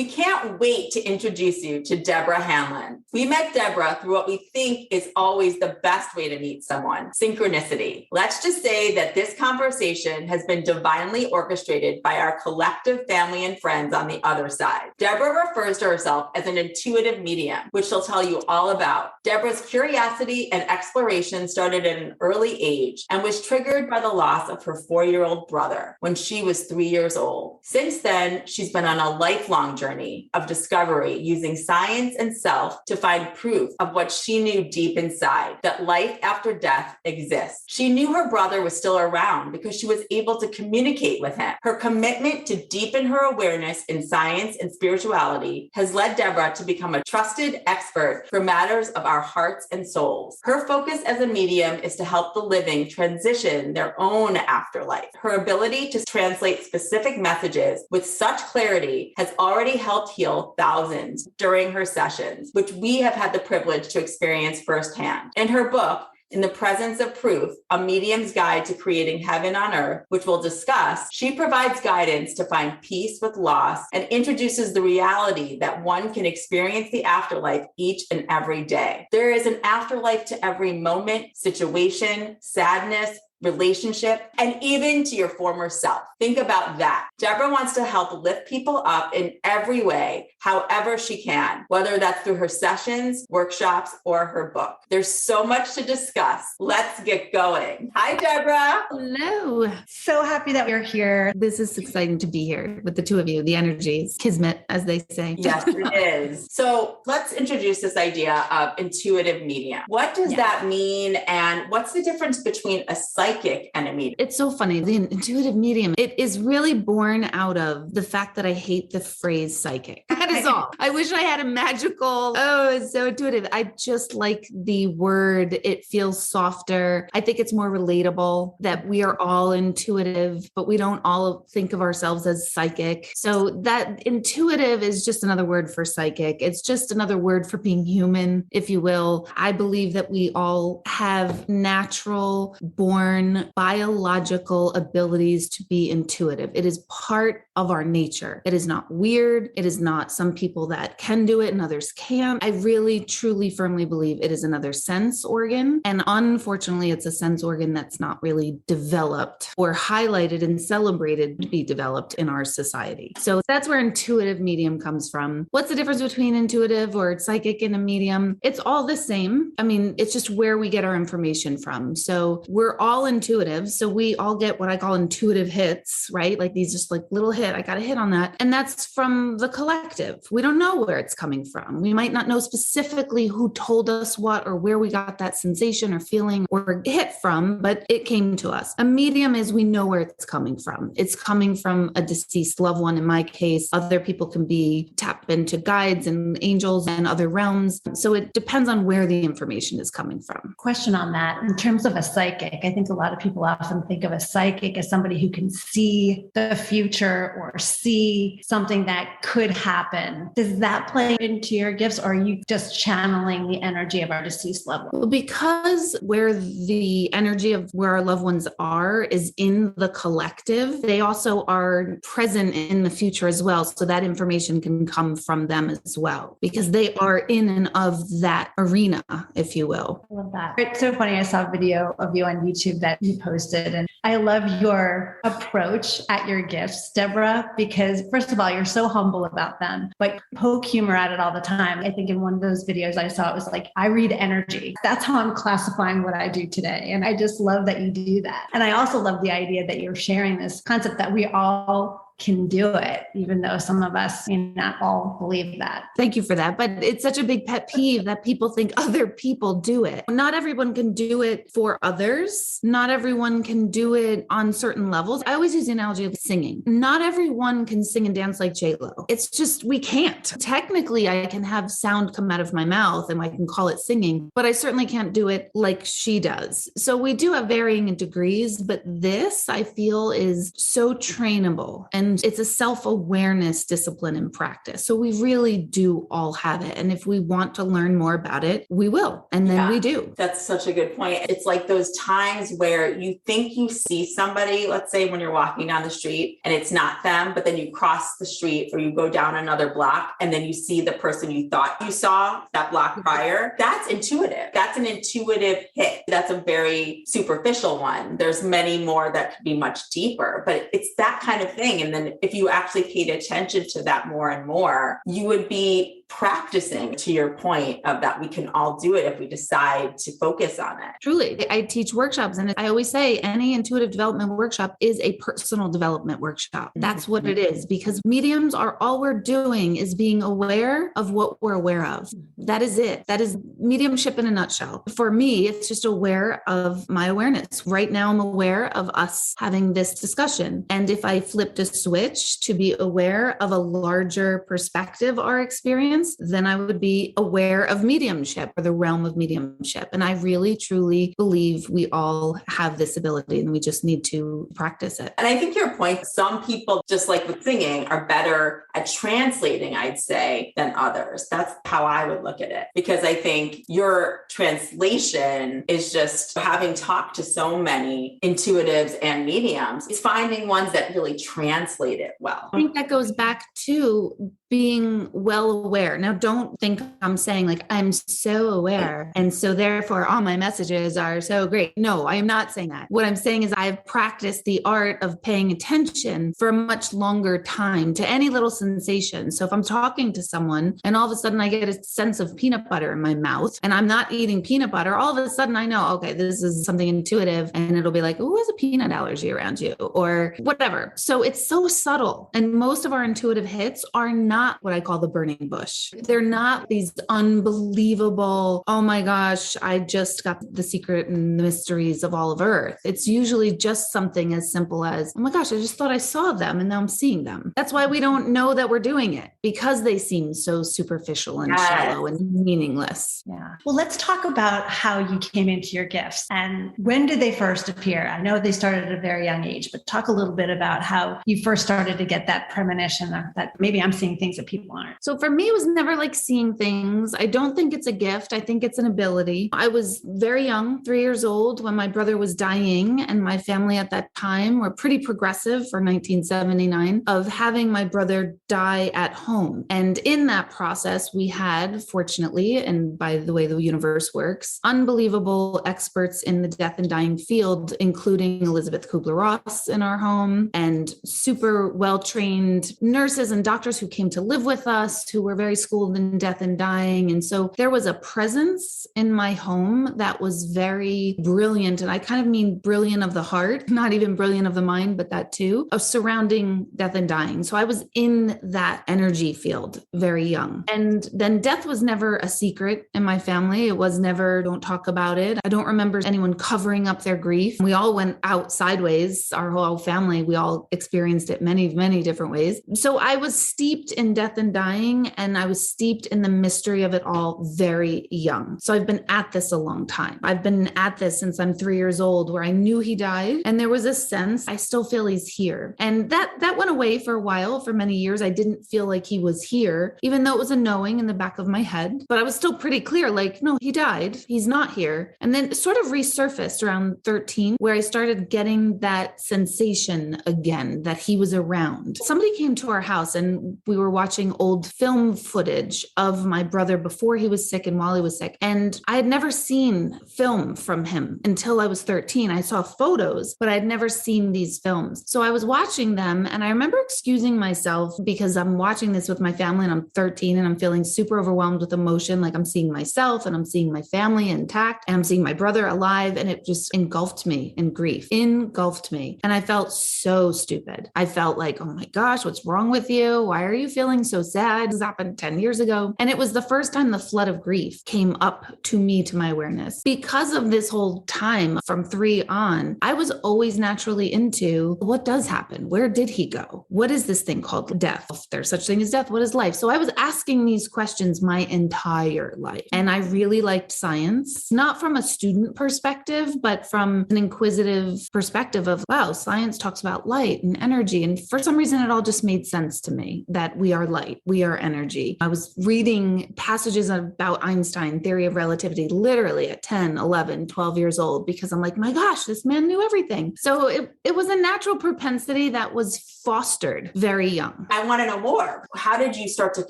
We can't wait to introduce you to Deborah Hanlon. We met Deborah through what we think is always the best way to meet someone, synchronicity. Let's just say that this conversation has been divinely orchestrated by our collective family and friends on the other side. Deborah refers to herself as an intuitive medium, which she'll tell you all about. Deborah's curiosity and exploration started at an early age and was triggered by the loss of her 4-year-old brother when she was 3 years old. Since then, she's been on a lifelong journey of discovery using science and self to find proof of what she knew deep inside, that life after death exists. She knew her brother was still around because she was able to communicate with him. Her commitment to deepen her awareness in science and spirituality has led Deborah to become a trusted expert for matters of our hearts and souls. Her focus as a medium is to help the living transition their own afterlife. Her ability to translate specific messages with such clarity has already helped heal thousands during her sessions, which we have had the privilege to experience firsthand. In her book, In the Presence of Proof, A Medium's Guide to Creating Heaven on Earth, which we'll discuss, she provides guidance to find peace with loss and introduces the reality that one can experience the afterlife each and every day. There is an afterlife to every moment, situation, sadness, relationship, and even to your former self. Think about that. Deborah wants to help lift people up in every way, however she can, whether that's through her sessions, workshops, or her book. There's so much to discuss. Let's get going. Hi, Deborah. Hello. So happy that you're here. This is exciting to be here with the two of you. The energy is kismet, as they say. Yes, it is. So let's introduce this idea of intuitive medium. What does that mean? And what's the difference between a psychic and a medium? It's so funny. The intuitive medium, it is really born out of the fact that I hate the phrase psychic. That is all. I wish I had a magical, it's so intuitive. I just like the word. It feels softer. I think it's more relatable that we are all intuitive, but we don't all think of ourselves as psychic. So that intuitive is just another word for psychic. It's just another word for being human, if you will. I believe that we all have natural born biological abilities to be intuitive. It is part of our nature. It is not weird. It is not some people that can do it and others can't. I really, truly, firmly believe it is another sense organ. And unfortunately, it's a sense organ that's not really developed or highlighted and celebrated to be developed in our society. So that's where intuitive medium comes from. What's the difference between intuitive or psychic and a medium? It's all the same. I mean, it's just where we get our information from. So we're all intuitive. So we all get what I call intuitive hits, right? Like these just like little hit. I got a hit on that. And that's from the collective. We don't know where it's coming from. We might not know specifically who told us what or where we got that sensation or feeling or hit from, but it came to us. A medium is we know where it's coming from. It's coming from a deceased loved one. In my case, other people can be tapped into guides and angels and other realms. So it depends on where the information is coming from. Question on that. In terms of a psychic, I think a lot of people often think of a psychic as somebody who can see the future or see something that could happen. Does that play into your gifts, or are you just channeling the energy of our deceased loved one? Well, because where the energy of where our loved ones are is in the collective, they also are present in the future as well. So that information can come from them as well, because they are in and of that arena, if you will. I love that. It's so funny. I saw a video of you on YouTube that you posted, and I love your approach at your gifts, Deborah, because first of all, you're so humble about them, but poke humor at it all the time. I think in one of those videos I saw, it was like, I read energy. That's how I'm classifying what I do today. And I just love that you do that. And I also love the idea that you're sharing this concept that we all can do it, even though some of us may not all believe that. Thank you for that. But it's such a big pet peeve that people think other people do it. Not everyone can do it for others. Not everyone can do it on certain levels. I always use the analogy of singing. Not everyone can sing and dance like J-Lo. It's just, we can't. Technically, I can have sound come out of my mouth and I can call it singing, but I certainly can't do it like she does. So we do have varying degrees, but this I feel is so trainable and And it's a self-awareness discipline and practice. So we really do all have it. And if we want to learn more about it, we will. And then we do. That's such a good point. It's like those times where you think you see somebody, let's say when you're walking down the street and it's not them, but then you cross the street or you go down another block and then you see the person you thought you saw that block prior. That's intuitive. That's an intuitive hit. That's a very superficial one. There's many more that could be much deeper, but it's that kind of thing. And then if you actually paid attention to that more and more, you would be practicing, to your point of that we can all do it if we decide to focus on it. Truly. I teach workshops and I always say any intuitive development workshop is a personal development workshop. That's what it is, because mediums are all we're doing is being aware of what we're aware of. That is it. That is mediumship in a nutshell. For me, it's just aware of my awareness. Right now, I'm aware of us having this discussion. And if I flipped a switch to be aware of a larger perspective or experience, then I would be aware of mediumship or the realm of mediumship. And I really, truly believe we all have this ability and we just need to practice it. And I think your point, some people, just like with singing, are better at translating, I'd say, than others. That's how I would look at it. Because I think your translation is just having talked to so many intuitives and mediums, is finding ones that really translate it well. I think that goes back to being well aware. Now, don't think I'm saying like, I'm so aware. And so therefore all my messages are so great. No, I am not saying that. What I'm saying is I've practiced the art of paying attention for a much longer time to any little sensation. So if I'm talking to someone and all of a sudden I get a sense of peanut butter in my mouth and I'm not eating peanut butter, all of a sudden I know, okay, this is something intuitive. And it'll be like, who has a peanut allergy around you or whatever. So it's so subtle. And most of our intuitive hits are not what I call the burning bush. They're not these unbelievable, oh my gosh, I just got the secret and the mysteries of all of Earth. It's usually just something as simple as, oh my gosh, I just thought I saw them and now I'm seeing them. That's why we don't know that we're doing it, because they seem so superficial and shallow and meaningless. Yeah. Well, let's talk about how you came into your gifts and when did they first appear? I know they started at a very young age, but talk a little bit about how you first started to get that premonition that maybe I'm seeing things that people aren't. So for me, it was never like seeing things. I don't think it's a gift. I think it's an ability. I was very young, 3 years old, when my brother was dying, and my family at that time were pretty progressive for 1979 of having my brother die at home. And in that process, we had, fortunately, and by the way the universe works, unbelievable experts in the death and dying field, including Elizabeth Kubler-Ross in our home and super well-trained nurses and doctors who came to live with us, who were very schooled in death and dying. And so there was a presence in my home that was very brilliant. And I kind of mean brilliant of the heart, not even brilliant of the mind, but that too, of surrounding death and dying. So I was in that energy field very young. And then death was never a secret in my family. It was never, don't talk about it. I don't remember anyone covering up their grief. We all went out sideways, our whole family. We all experienced it many, many different ways. So I was steeped in death and dying, and I was steeped in the mystery of it all very young. So I've been at this a long time. I've been at this since I'm 3 years old, where I knew he died. And there was a sense, I still feel he's here. And that went away for a while. For many years, I didn't feel like he was here, even though it was a knowing in the back of my head. But I was still pretty clear, like, no, he died. He's not here. And then it sort of resurfaced around 13, where I started getting that sensation again, that he was around. Somebody came to our house and we were watching old film footage of my brother before he was sick and while he was sick. And I had never seen film from him until I was 13. I saw photos, but I'd never seen these films. So I was watching them and I remember excusing myself because I'm watching this with my family and I'm 13 and I'm feeling super overwhelmed with emotion. Like I'm seeing myself and I'm seeing my family intact and I'm seeing my brother alive. And it just engulfed me in grief, engulfed me. And I felt so stupid. I felt like, oh my gosh, what's wrong with you? Why are you feeling so sad? This happened 10 years ago. And it was the first time the flood of grief came up to me, to my awareness. Because of this whole time from 3 on, I was always naturally into what does happen? Where did he go? What is this thing called death? If there's such thing as death, what is life? So I was asking these questions my entire life. And I really liked science, not from a student perspective, but from an inquisitive perspective of, wow, science talks about light and energy. And for some reason, it all just made sense to me that we are light, we are energy. I was reading passages about Einstein, theory of relativity, literally at 10, 11, 12 years old, because I'm like, my gosh, this man knew everything. So it was a natural propensity that was fostered very young. I want to know more. How did you start to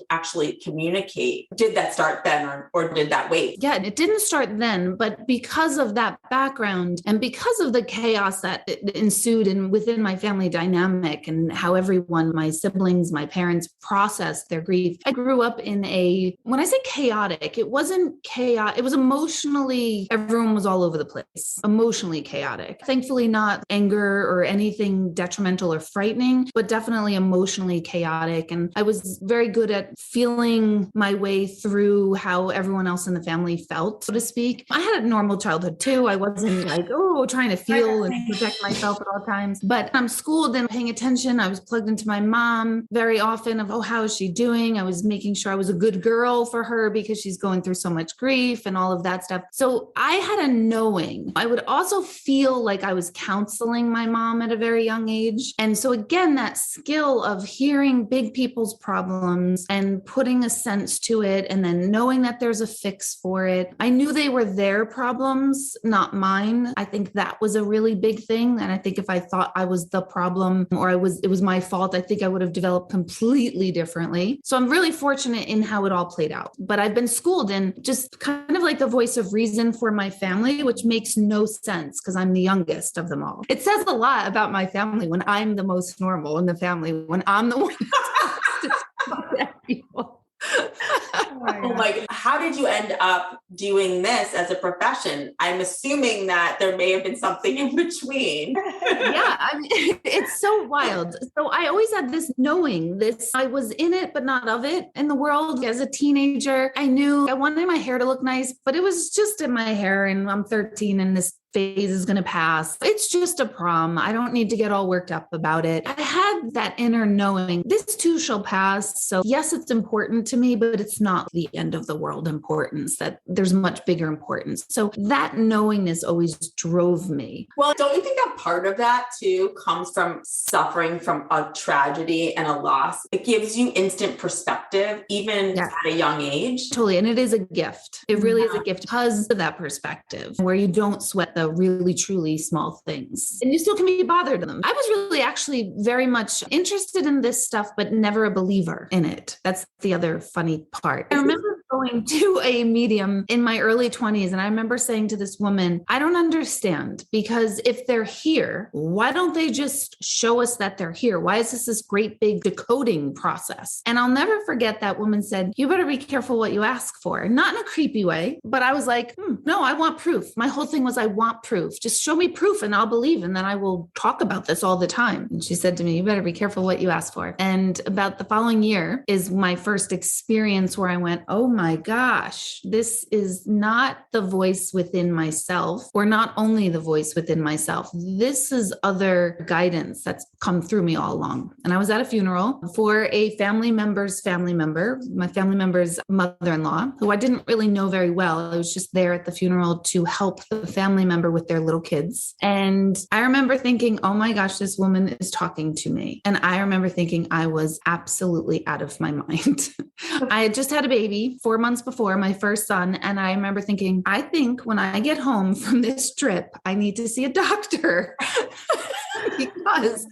actually communicate? Did that start then or did that wait? Yeah, it didn't start then, but because of that background and because of the chaos that ensued within my family dynamic and how everyone, my siblings, my parents processed their grief, I grew up in when I say chaotic, it wasn't chaos. It was emotionally, everyone was all over the place, emotionally chaotic. Thankfully, not anger or anything detrimental or frightening, but definitely emotionally chaotic. And I was very good at feeling my way through how everyone else in the family felt, so to speak. I had a normal childhood too. I wasn't like, trying to feel and protect myself at all times. But I'm schooled and paying attention. I was plugged into my mom very often of, how is she doing? I was making sure I was a good girl for her because she's going through so much grief and all of that stuff. So I had a knowing. I would also feel like I was counseling my mom at a very young age. And so again, that skill of hearing big people's problems and putting a sense to it and then knowing that there's a fix for it. I knew they were their problems, not mine. I think that was a really big thing. And I think if I thought I was the problem or it was my fault, I think I would have developed completely differently. So I'm really fortunate in how it all played out. But I've been schooled in just kind of like the voice of reason for my family, which makes no sense because I'm the youngest of them all. It says a lot about my family when I'm the most normal in the family, when I'm the one to talk at people. Oh my God. How did you end up doing this as a profession? I'm assuming that there may have been something in between. Yeah, I mean, it's so wild. So I always had this knowing this, I was in it, but not of it in the world. As a teenager, I knew I wanted my hair to look nice, but it was just in my hair and I'm 13 and this phase is going to pass. It's just a prom. I don't need to get all worked up about it. I had that inner knowing this too shall pass. So yes, it's important to me, but it's not the end of the world importance, that there's much bigger importance. So that knowingness always drove me. Well, don't you think that part of that too comes from suffering from a tragedy and a loss? It gives you instant perspective, even at a young age. Totally. And it is a gift. It really is a gift because of that perspective where you don't sweat the really, truly small things and you still can be bothered in them. I was really actually very much interested in this stuff, but never a believer in it. That's the other funny part. I remember going to a medium in my early 20s. And I remember saying to this woman, I don't understand, because if they're here, why don't they just show us that they're here? Why is this great big decoding process? And I'll never forget that woman said, you better be careful what you ask for. Not in a creepy way, but I was like, no, I want proof. My whole thing was I want proof. Just show me proof and I'll believe. And then I will talk about this all the time. And she said to me, you better be careful what you ask for. And about the following year is my first experience where I went, oh my gosh, this is not the voice within myself, or not only the voice within myself. This is other guidance that's come through me all along. And I was at a funeral for a family member's family member, my family member's mother-in-law, who I didn't really know very well. I was just there at the funeral to help the family member with their little kids. And I remember thinking, oh my gosh, this woman is talking to me. And I remember thinking I was absolutely out of my mind. I had just had a baby 4 months before, my first son. And I remember thinking, I think when I get home from this trip, I need to see a doctor. Because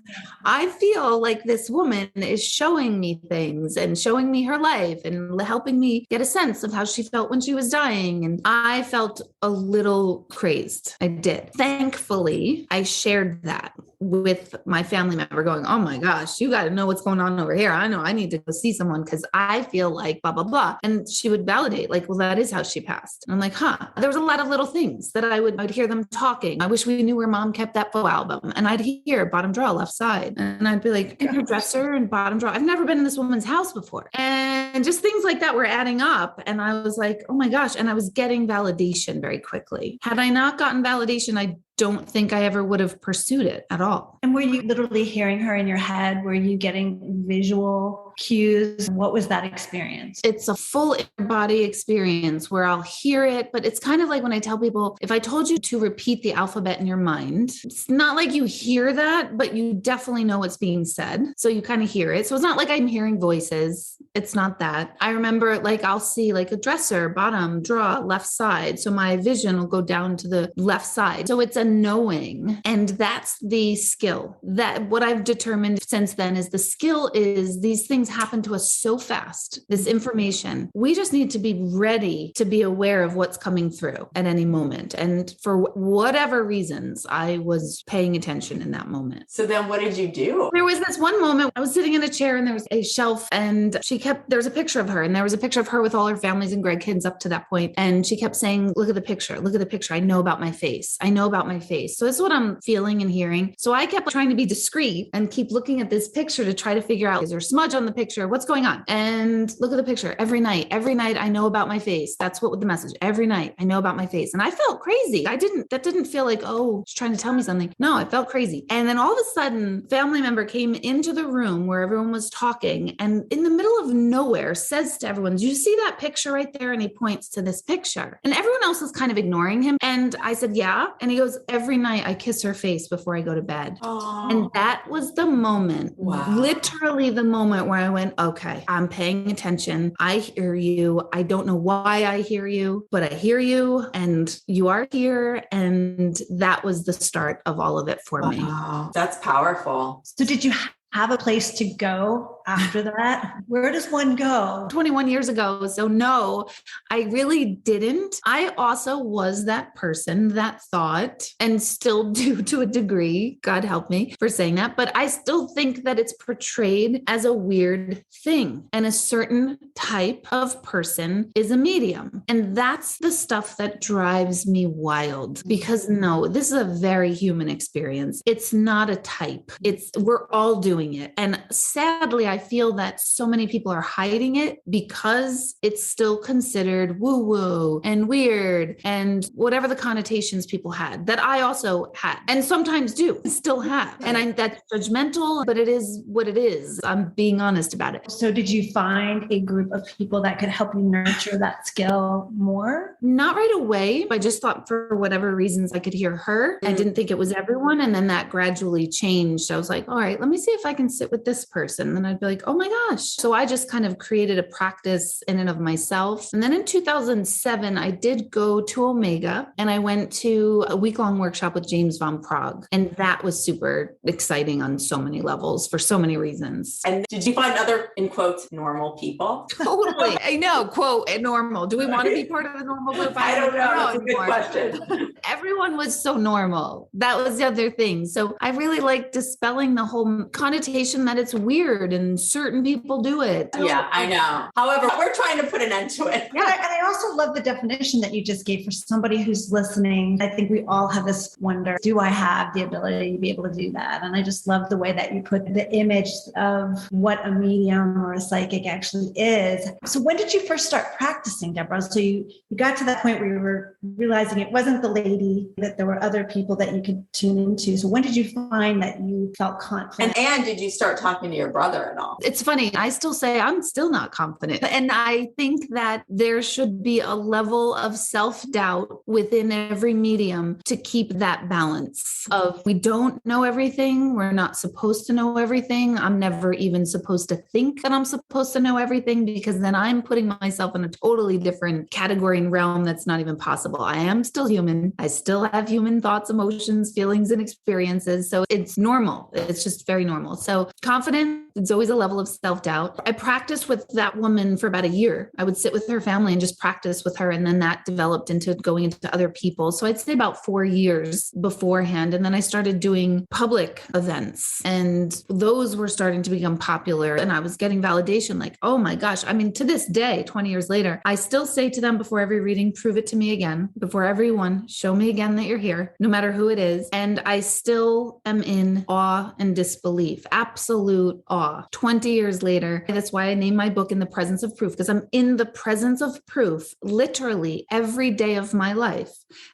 I feel like this woman is showing me things and showing me her life and helping me get a sense of how she felt when she was dying. And I felt a little crazed. I did. Thankfully, I shared that with my family member going, oh my gosh, you got to know what's going on over here. I know I need to go see someone because I feel like blah, blah, blah. And she would validate like, well, that is how she passed. And I'm like, there was a lot of little things that I'd hear them talking. I wish we knew where mom kept that photo album. And I'd hear bottom drawer, left side. And I'd be like, in her dresser and bottom drawer. I've never been in this woman's house before. And And just things like that were adding up. And I was like, oh my gosh. And I was getting validation very quickly. Had I not gotten validation, I don't think I ever would have pursued it at all. And were you literally hearing her in your head? Were you getting visual cues? What was that experience? It's a full body experience where I'll hear it, but it's kind of like when I tell people, if I told you to repeat the alphabet in your mind, it's not like you hear that, but you definitely know what's being said. So you kind of hear it. So it's not like I'm hearing voices. It's not that. I remember like I'll see like a dresser, bottom, drawer, left side. So my vision will go down to the left side. So it's a knowing. And that's the skill. That what I've determined since then is the skill is these things happen to us so fast, this information. We just need to be ready to be aware of what's coming through at any moment. And for whatever reasons, I was paying attention in that moment. So then what did you do? There was this one moment I was sitting in a chair and there was a shelf and there was a picture of her and there was a picture of her with all her families and grandkids up to that point. And she kept saying, look at the picture. Look at the picture. I know about my face. I know about my face. So this is what I'm feeling and hearing. So I kept trying to be discreet and keep looking at this picture to try to figure out, is there smudge on the picture? What's going on? And look at the picture. Every night I know about my face. That's what the message. Every night I know about my face. And I felt crazy. That didn't feel like, oh, she's trying to tell me something. No, I felt crazy. And then all of a sudden, family member came into the room where everyone was talking and in the middle of nowhere says to everyone, do you see that picture right there? And he points to this picture and everyone else is kind of ignoring him. And I said, yeah. And he goes, every night I kiss her face before I go to bed. Oh. And that was the moment, literally the moment where I went, okay, I'm paying attention. I hear you. I don't know why I hear you, but I hear you and you are here. And that was the start of all of it for me. Wow. That's powerful. So did you have a place to go after that? Where does one go? 21 years ago. So no, I really didn't. I also was that person that thought and still do to a degree, God help me for saying that, but I still think that it's portrayed as a weird thing. And a certain type of person is a medium. And that's the stuff that drives me wild because no, this is a very human experience. It's not a type. We're all doing it. And sadly, I feel that so many people are hiding it because it's still considered woo-woo and weird and whatever the connotations people had that I also had and sometimes do still have. And that's judgmental, but it is what it is. I'm being honest about it. So did you find a group of people that could help you nurture that skill more? Not right away. I just thought for whatever reasons I could hear her. I didn't think it was everyone. And then that gradually changed. I was like, all right, let me see if I can sit with this person. Then I'd be like, oh my gosh. So I just kind of created a practice in and of myself. And then in 2007, I did go to Omega and I went to a week-long workshop with James Van Prague. And that was super exciting on so many levels for so many reasons. And did you find other, in quotes, normal people? Totally. I know, quote, normal. Do we want to be part of the normal group? I don't know. That's a good question. Everyone was so normal. That was the other thing. So I really like dispelling the whole connotation that it's weird and certain people do it. Yeah, I know. However, we're trying to put an end to it. Yeah. And I also love the definition that you just gave for somebody who's listening. I think we all have this wonder, do I have the ability to be able to do that? And I just love the way that you put the image of what a medium or a psychic actually is. So when did you first start practicing, Deborah? So you got to that point where you were realizing it wasn't the lady, that there were other people that you could tune into. So when did you find that you felt confident? And did you start talking to your brother at all? It's funny. I still say I'm still not confident. And I think that there should be a level of self-doubt within every medium to keep that balance of we don't know everything. We're not supposed to know everything. I'm never even supposed to think that I'm supposed to know everything because then I'm putting myself in a totally different category and realm that's not even possible. I am still human. I still have human thoughts, emotions, feelings, and experiences. So it's normal. It's just very normal. So confidence, it's always a level of self-doubt. I practiced with that woman for about a year. I would sit with her family and just practice with her. And then that developed into going into other people. So I'd say about 4 years beforehand. And then I started doing public events and those were starting to become popular. And I was getting validation like, oh my gosh. I mean, to this day, 20 years later, I still say to them before every reading, prove it to me again. Before everyone, show me again that you're here, no matter who it is. And I still am in awe and disbelief, absolute awe 20 years later. That's why I named my book In the Presence of Proof, because I'm in the presence of proof literally every day of my life.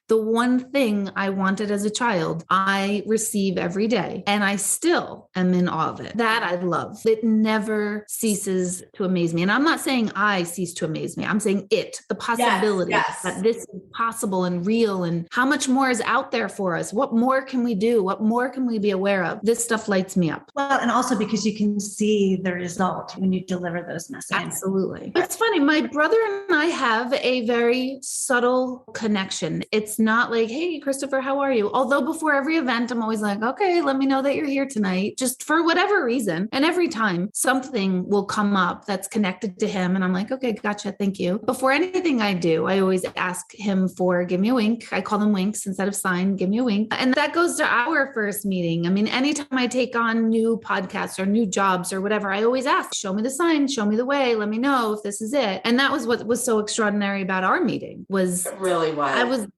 The one thing I wanted as a child, I receive every day, and I still am in awe of it. That I love. It never ceases to amaze me. And I'm not saying I cease to amaze me. I'm saying the possibility that this is possible and real, and how much more is out there for us. What more can we do? What more can we be aware of? This stuff lights me up. Well, and also because you can see the result when you deliver those messages. Absolutely. It's funny. My brother and I have a very subtle connection. It's not like, hey, Christopher, how are you? Although before every event, I'm always like, okay, let me know that you're here tonight, just for whatever reason. And every time something will come up that's connected to him. And I'm like, okay, gotcha. Thank you. Before anything I do, I always ask him for, give me a wink. I call them winks instead of sign, give me a wink. And that goes to our first meeting. I mean, anytime I take on new podcasts or new jobs or whatever, I always ask, show me the sign, show me the way, let me know if this is it. And that was what was so extraordinary about our meeting was It really was.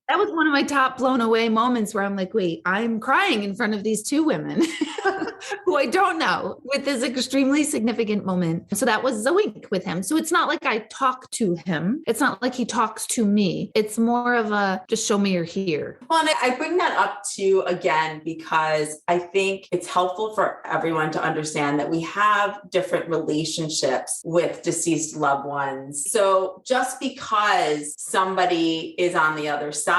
That was one of my top blown away moments where I'm like, wait, I'm crying in front of these two women who I don't know with this extremely significant moment. So that was a wink with him. So it's not like I talk to him. It's not like he talks to me. It's more of a, just show me you're here. Well, and I bring that up too, again, because I think it's helpful for everyone to understand that we have different relationships with deceased loved ones. So just because somebody is on the other side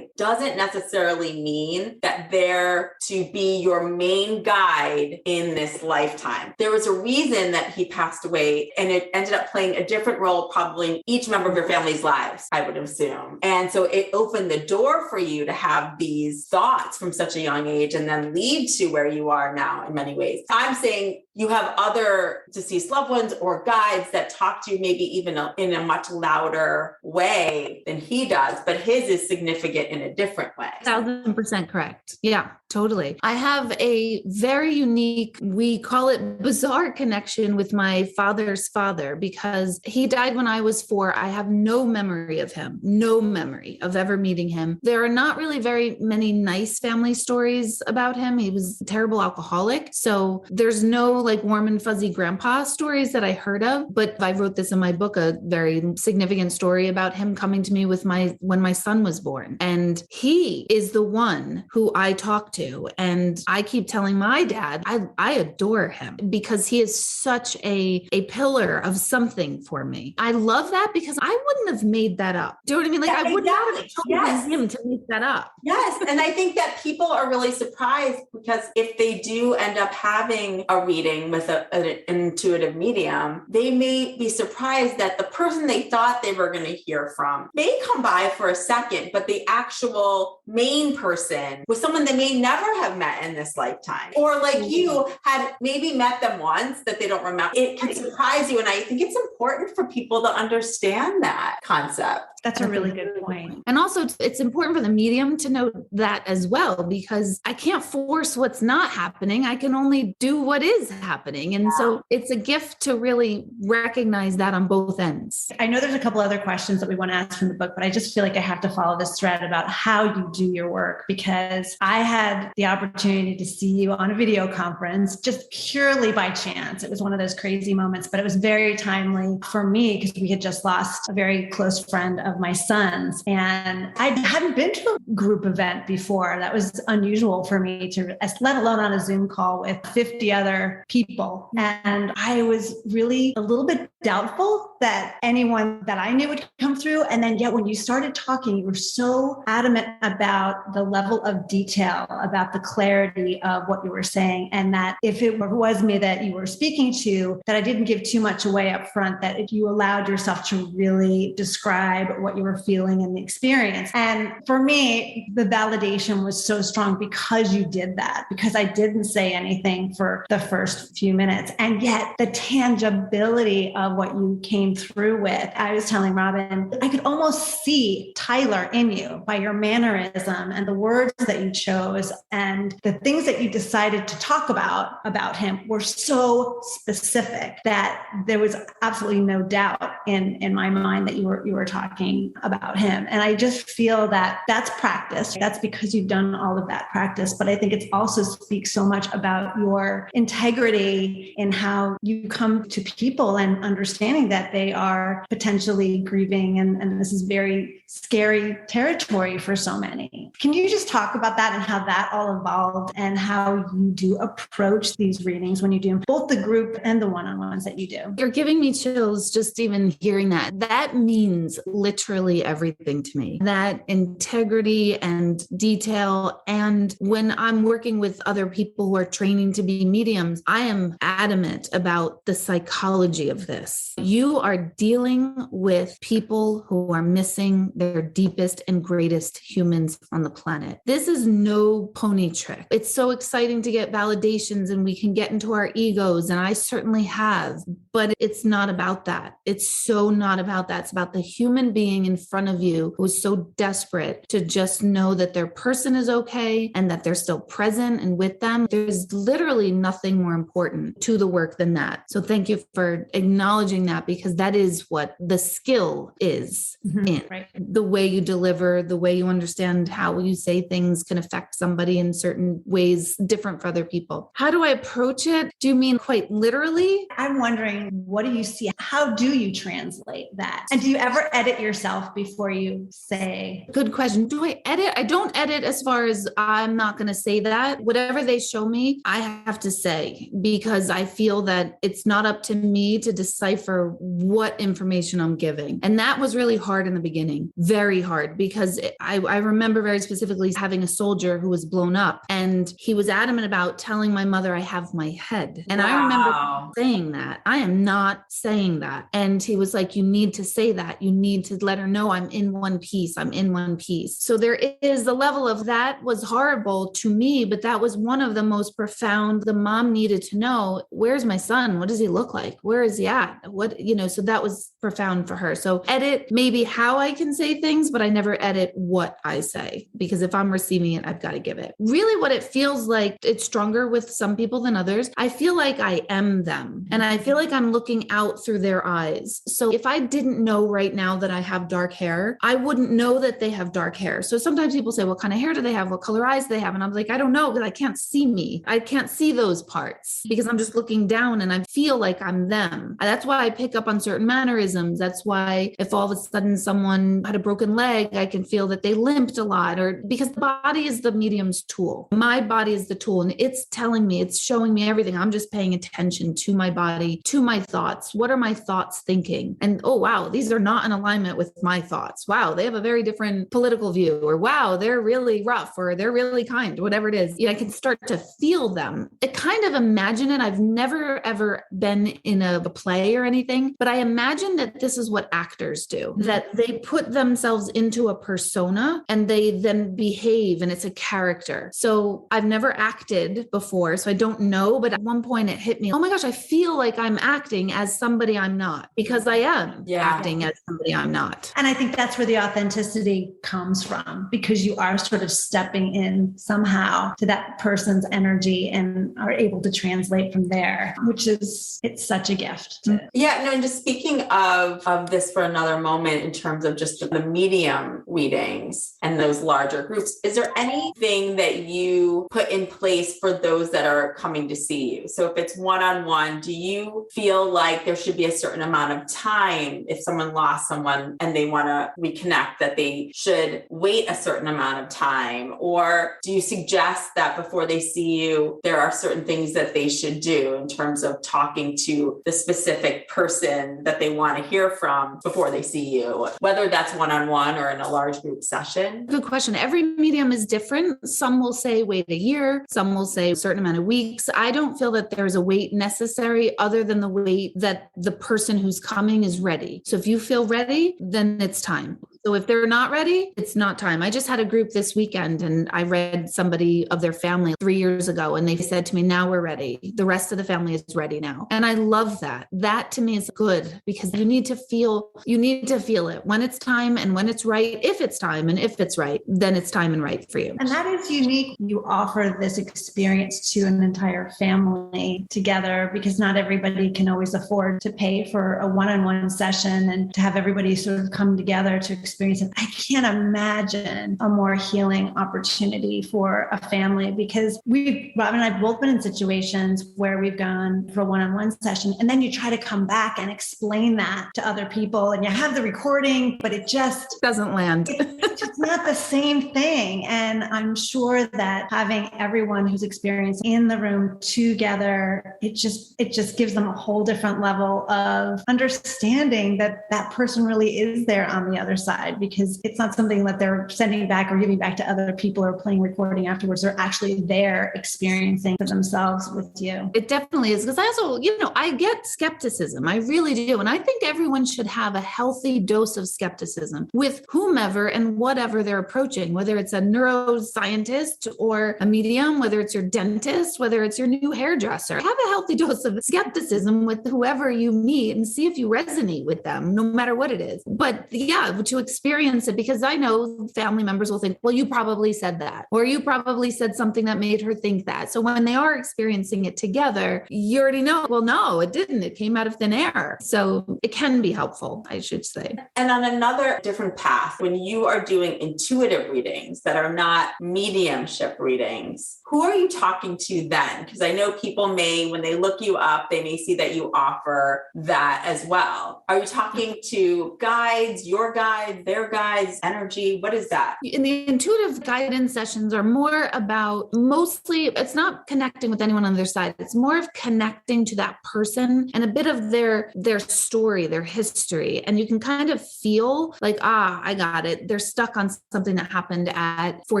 doesn't necessarily mean that they're to be your main guide in this lifetime. There was a reason that he passed away, and it ended up playing a different role probably in each member of your family's lives, I would assume. And so it opened the door for you to have these thoughts from such a young age and then lead to where you are now in many ways. I'm saying you have other deceased loved ones or guides that talk to you maybe even in a much louder way than he does, but his is significant in a different way. 1000% correct. Yeah, totally. I have a very unique, we call it bizarre connection with my father's father because he died when I was 4. I have no memory of him, no memory of ever meeting him. There are not really very many nice family stories about him. He was a terrible alcoholic. So there's no like warm and fuzzy grandpa stories that I heard of, but I wrote this in my book, a very significant story about him coming to me with when my son was born. And he is the one who I talk to. And I keep telling my dad, I adore him because he is such a pillar of something for me. I love that because I wouldn't have made that up. Do you know what I mean? Like I would not have chosen him to make that up. Yes. And I think that people are really surprised because if they do end up having a reading with an intuitive medium, they may be surprised that the person they thought they were going to hear from may come by for a second, but the actual main person was someone they may never have met in this lifetime. Or like you had maybe met them once that they don't remember. It can surprise you. And I think it's important for people to understand that concept. That's a really good point. And also it's important for the medium to know that as well, because I can't force what's not happening. I can only do what is happening. And so it's a gift to really recognize that on both ends. I know there's a couple other questions that we want to ask from the book, but I just feel like I have to follow this thread about how you do your work because I had the opportunity to see you on a video conference just purely by chance. It was one of those crazy moments, but it was very timely for me because we had just lost a very close friend of my son's. And I hadn't been to a group event before. That was unusual for me to, let alone on a Zoom call with 50 other people. And I was really a little bit doubtful that anyone that I knew would come through. And then yet when you started talking, you were so adamant about the level of detail, about the clarity of what you were saying. And that if it was me that you were speaking to, that I didn't give too much away up front, that if you allowed yourself to really describe what you were feeling and the experience. And for me, the validation was so strong because you did that, because I didn't say anything for the first few minutes. And yet the tangibility of what you came through with, I was telling Robin, I could almost see Tyler in you by your mannerism and the words that you chose and the things that you decided to talk about him were so specific that there was absolutely no doubt in my mind that you were talking about him. And I just feel that that's practice. That's because you've done all of that practice. But I think it also speaks so much about your integrity purity in how you come to people and understanding that they are potentially grieving. And this is very scary territory for so many. Can you just talk about that and how that all evolved and how you do approach these readings when you do both the group and the one-on-ones that you do? You're giving me chills just even hearing that. That means literally everything to me. That integrity and detail. And when I'm working with other people who are training to be mediums, I am adamant about the psychology of this. You are dealing with people who are missing their deepest and greatest humans on the planet. This is no pony trick. It's so exciting to get validations and we can get into our egos, and I certainly have, but it's not about that. It's so not about that. It's about the human being in front of you who is so desperate to just know that their person is okay and that they're still present and with them. There's literally nothing more important to the work than that. So thank you for acknowledging that, because that is what the skill is in. Right. The way you deliver, the way you understand how you say things can affect somebody in certain ways, different for other people. How do I approach it? Do you mean quite literally? I'm wondering, what do you see? How do you translate that? And do you ever edit yourself before you say? Good question. Do I edit? I don't edit as far as I'm not going to say that. Whatever they show me, I have to say, because I feel that it's not up to me to decipher what information I'm giving. And that was really hard in the beginning, very hard, because I remember very specifically having a soldier who was blown up, and he was adamant about telling my mother, I have my head. And I remember saying that. I am not saying that. And he was like, you need to say that. You need to let her know I'm in one piece. I'm in one piece. So there is the level of that was horrible to me, but that was one of the most profound. The mom needed to know, where's my son? What does he look like? Where is he at? So that was profound for her. So edit maybe how I can say things, but I never edit what I say, because if I'm receiving it, I've got to give it. Really what it feels like, it's stronger with some people than others. I feel like I am them, and I feel like I'm looking out through their eyes. So if I didn't know right now that I have dark hair, I wouldn't know that they have dark hair. So sometimes people say, what kind of hair do they have? What color eyes do they have? And I'm like, I don't know, because I can't see me. I can't see those parts because I'm just looking down and I feel like I'm them. That's why I pick up on certain mannerisms. That's why if all of a sudden someone had a broken leg, I can feel that they limped a lot, or because the body is the medium's tool. My body is the tool, and it's telling me, it's showing me everything. I'm just paying attention to my body, to my thoughts. What are my thoughts thinking? And oh, wow, these are not in alignment with my thoughts. Wow, they have a very different political view, or wow, they're really rough, or they're really kind, whatever it is. I can start to feel them. I kind of imagine it. I've never, ever been in a play or anything, but I imagine that this is what actors do, that they put themselves into a persona and they then behave, and it's a character. So I've never acted before, so I don't know, but at one point it hit me, oh my gosh, I feel like I'm acting as somebody I'm not, because I am acting as somebody I'm not. And I think that's where the authenticity comes from, because you are sort of stepping in somehow to that person's energy and are able to translate from there, which is, it's such a gift. And just speaking of this for another moment, in terms of just the medium readings and those larger groups, is there anything that you put in place for those that are coming to see you? So if it's one-on-one, do you feel like there should be a certain amount of time if someone lost someone and they want to reconnect, that they should wait a certain amount of time? Or do you suggest that before they see you, there are certain things that they should do in terms of talking to the specific person that they want to hear from before they see you, whether that's one-on-one or in a large group session? Good question. Every medium is different. Some will say wait a year. Some will say a certain amount of weeks. I don't feel that there's a wait necessary, other than the wait that the person who's coming is ready. So if you feel ready, then it's time. So if they're not ready, it's not time. I just had a group this weekend, and I read somebody of their family 3 years ago, and they said to me, now we're ready. The rest of the family is ready now. And I love that. That to me is good, because you need to feel it when it's time and when it's right. If it's time and if it's right, then it's time and right for you. And that is unique. You offer this experience to an entire family together, because not everybody can always afford to pay for a one-on-one session and to have everybody sort of come together to experience experience it. I can't imagine a more healing opportunity for a family, because Rob and I have both been in situations where we've gone for a one-on-one session, and then you try to come back and explain that to other people, and you have the recording, but it just doesn't land. It's just not the same thing. And I'm sure that having everyone who's experienced in the room together, it just gives them a whole different level of understanding that that person really is there on the other side, because it's not something that they're sending back or giving back to other people or playing recording afterwards. They're actually there experiencing for themselves with you. It definitely is. Because I also, I get skepticism. I really do. And I think everyone should have a healthy dose of skepticism with whomever and whatever they're approaching, whether it's a neuroscientist or a medium, whether it's your dentist, whether it's your new hairdresser. Have a healthy dose of skepticism with whoever you meet and see if you resonate with them, no matter what it is. But yeah, to experience it, because I know family members will think, well, you probably said that, or you probably said something that made her think that. So when they are experiencing it together, you already know, well, no, it didn't. It came out of thin air. So it can be helpful, I should say. And on another different path, when you are doing intuitive readings that are not mediumship readings, who are you talking to then? Because I know people may, when they look you up, they may see that you offer that as well. Are you talking to guides, your guides, their guides, energy? What is that? In the intuitive guidance sessions are more about, mostly, it's not connecting with anyone on their side. It's more of connecting to that person and a bit of their story, their history. And you can kind of feel like, I got it. They're stuck on something that happened at 4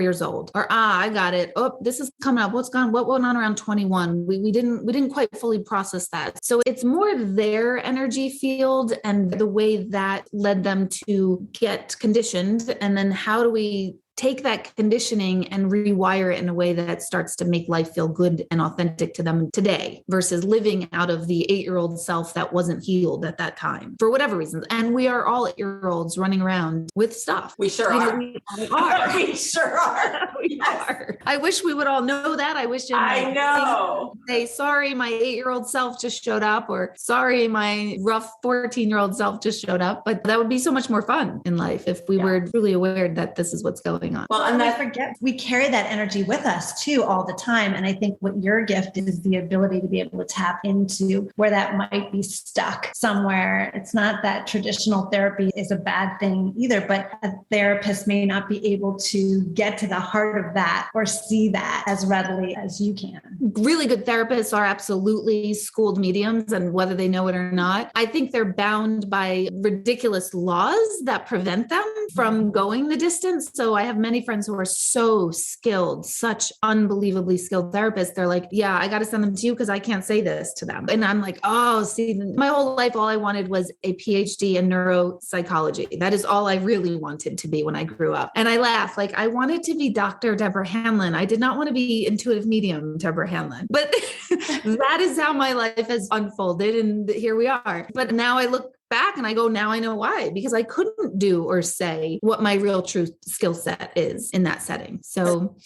years old, or I got it. Oh, this is coming up. What went on around 21? We didn't quite fully process that. So it's more their energy field and the way that led them to get conditioned. And then how do we take that conditioning and rewire it in a way that starts to make life feel good and authentic to them today, versus living out of the 8-year-old self that wasn't healed at that time for whatever reasons. And we are all 8-year-olds running around with stuff. We sure are. We are. We sure are. We are. I wish we would all know that. I wish I know. Say, sorry, my 8-year-old self just showed up, or sorry, my rough 14-year-old self just showed up. But that would be so much more fun in life if we were truly aware that this is what's going on. Well, and I forget, we carry that energy with us too all the time. And I think what your gift is the ability to be able to tap into where that might be stuck somewhere. It's not that traditional therapy is a bad thing either, but a therapist may not be able to get to the heart of that or see that as readily as you can. Really good therapists are absolutely schooled mediums, and whether they know it or not, I think they're bound by ridiculous laws that prevent them from going the distance. So I have many friends who are so skilled, such unbelievably skilled therapists. They're like, yeah, I got to send them to you because I can't say this to them. And I'm like, oh, see, my whole life, all I wanted was a PhD in neuropsychology. That is all I really wanted to be when I grew up. And I laugh, like, I wanted to be Dr. Deborah Hanlon. I did not want to be intuitive medium Deborah Hanlon, but that is how my life has unfolded. And here we are. But now I look back and I go, now I know why, because I couldn't do or say what my real true skill set is in that setting. So